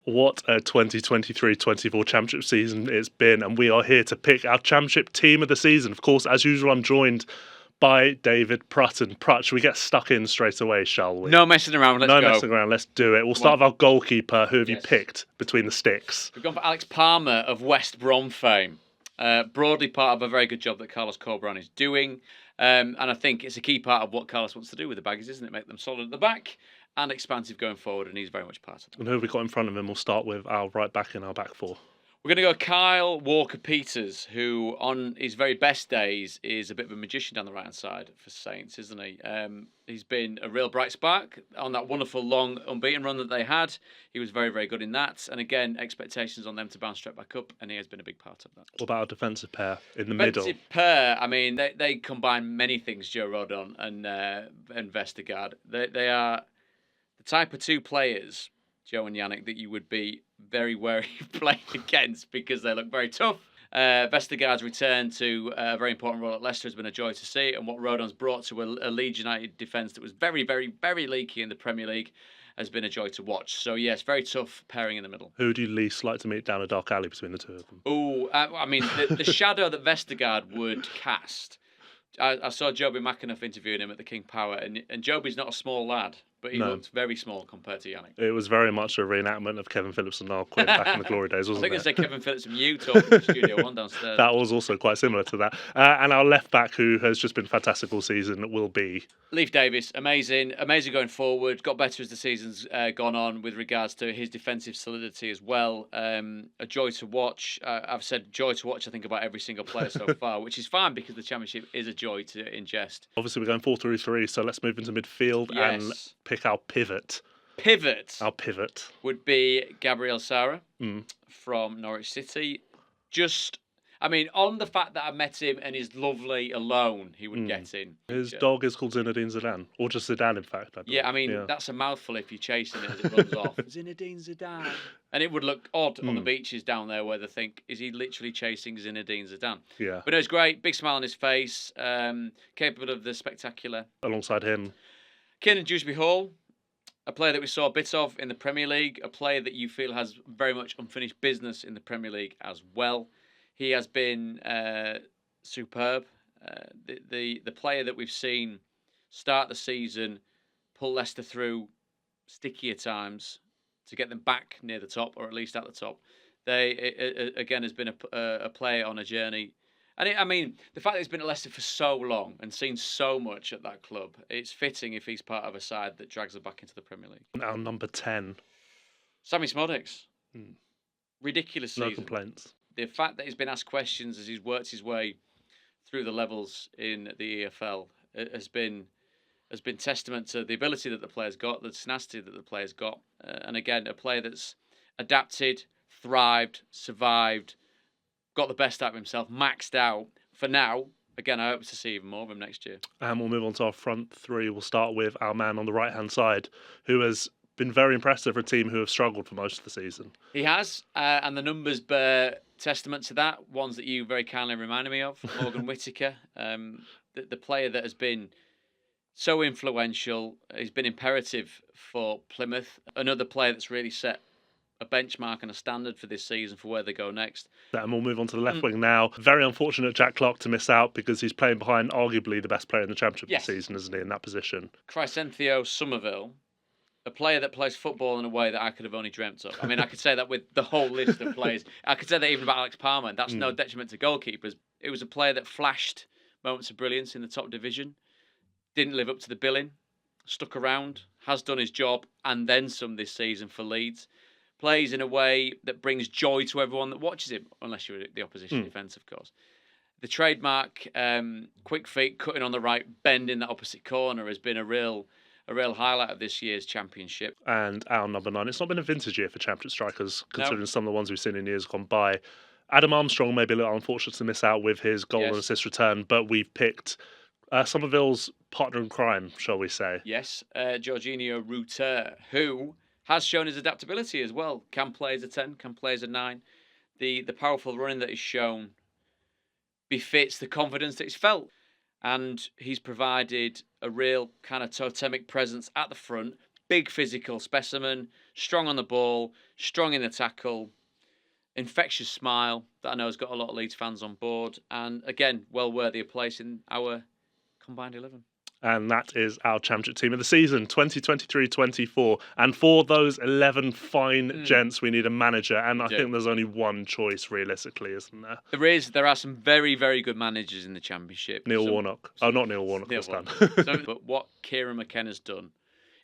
What a 2023-24 championship season it's been, and we are here to pick our championship team of the season. Of course, as usual, I'm joined by David Prutton. Prut, should we get stuck in straight away, shall we? No messing around, let's go. No messing around, let's do it. We'll start with our goalkeeper. Who have you Yes. picked between the sticks? We've gone for Alex Palmer of West Brom fame. Broadly part of a very good job that Carlos Corberán is doing. And I think it's a key part of what Carlos wants to do with the Baggies, isn't it? Make them solid at the back and expansive going forward, and he's very much part of it. And who have we got in front of him? We'll start with our right back in our back four. We're going to go Kyle Walker-Peters, who on his very best days is a bit of a magician down the right-hand side for Saints, isn't he? He's been a real bright spark on that wonderful long unbeaten run that they had. He was very, very good in that. And again, expectations on them to bounce straight back up, and he has been a big part of that. What about our defensive pair in the middle? Defensive pair, I mean, they combine many things, Joe Rodon and Vestergaard. They are the type of two players, Joe and Yannick, that you would be very wary of playing against because they look very tough. Vestergaard's return to a very important role at Leicester has been a joy to see, and what Rodon's brought to a Leeds United defence that was very, very, very leaky in the Premier League has been a joy to watch. So, yes, very tough pairing in the middle. Who do you least like to meet down a dark alley between the two of them? Oh, I mean, the shadow that Vestergaard would cast. I saw Joby McAnuff interviewing him at the King Power, and Joby's not a small lad, but he looked very small compared to Yannick. It was very much a reenactment of Kevin Phillips and Niall Quinn back in the glory days, wasn't it? I think it's like Kevin Phillips from you talking to Studio One downstairs. That was also quite similar to that. And our left back, who has just been fantastic all season, will be Leif Davis. Amazing going forward. Got better as the season's gone on with regards to his defensive solidity as well. A joy to watch. I've said joy to watch, I think, about every single player so far, which is fine because the Championship is a joy to ingest. Obviously, we're going 4-3-3, so let's move into midfield and pick our pivot. Our pivot would be Gabriel Sara from Norwich City. On the fact that I met him and he's lovely alone, he would get in. His dog is called Zinedine Zidane, or just Zidane, in fact. That's a mouthful if you're chasing it as it runs off. Zinedine Zidane. And it would look odd on the beaches down there where they think, is he literally chasing Zinedine Zidane? Yeah. But it was great, big smile on his face, capable of the spectacular. Alongside him, Kiernan Dewsbury-Hall, a player that we saw a bit of in the Premier League, a player that you feel has very much unfinished business in the Premier League as well. He has been superb. The player that we've seen start the season, pull Leicester through stickier times to get them back near the top, or at least at the top. Again has been a player on a journey. And the fact that he's been at Leicester for so long and seen so much at that club, it's fitting if he's part of a side that drags them back into the Premier League. Now number 10. Sammy Smodics. Ridiculous season. No complaints. The fact that he's been asked questions as he's worked his way through the levels in the EFL has been testament to the ability that the player's got, the tenacity that the player's got. And again, a player that's adapted, thrived, survived, got the best out of himself, maxed out. For now, again, I hope to see even more of him next year. And we'll move on to our front three. We'll start with our man on the right-hand side, who has been very impressive for a team who have struggled for most of the season. He has, and the numbers bear testament to that. Ones that you very kindly reminded me of, Morgan Whittaker, the player that has been so influential. He's been imperative for Plymouth. Another player that's really set a benchmark and a standard for this season for where they go next. And we'll move on to the left wing now. Very unfortunate Jack Clark to miss out because he's playing behind arguably the best player in the Championship this season, isn't he, in that position? Crysencio Somerville, a player that plays football in a way that I could have only dreamt of. I could say that with the whole list of players. I could say that even about Alex Palmer. That's no detriment to goalkeepers. It was a player that flashed moments of brilliance in the top division, didn't live up to the billing, stuck around, has done his job, and then some this season for Leeds. Plays in a way that brings joy to everyone that watches him, unless you're the opposition defence, of course. The trademark quick feet, cutting on the right, bend in that opposite corner has been a real highlight of this year's Championship. And our number 9. It's not been a vintage year for Championship strikers, considering some of the ones we've seen in years gone by. Adam Armstrong may be a little unfortunate to miss out with his goal and assist return, but we've picked Somerville's partner in crime, shall we say. Yes, Jorginho Ruter, who has shown his adaptability as well. Can play as a 10, can play as a 9. The powerful running that he's shown befits the confidence that he's felt. And he's provided a real kind of totemic presence at the front, big physical specimen, strong on the ball, strong in the tackle, infectious smile that I know has got a lot of Leeds fans on board, and again, well worthy of place in our combined 11. And that is our championship team of the season, 2023-24. And for those 11 fine gents, we need a manager. And I think there's only one choice, realistically, isn't there? There are some very, very good managers in the championship. Neil Warnock. Oh, not Neil Warnock. Neil Warnock. But what Kieran McKenna's done,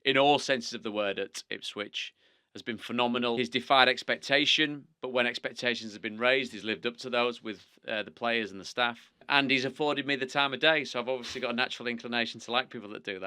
in all senses of the word at Ipswich, has been phenomenal. He's defied expectation, but when expectations have been raised, he's lived up to those with the players and the staff. And he's afforded me the time of day, so I've obviously got a natural inclination to like people that do that.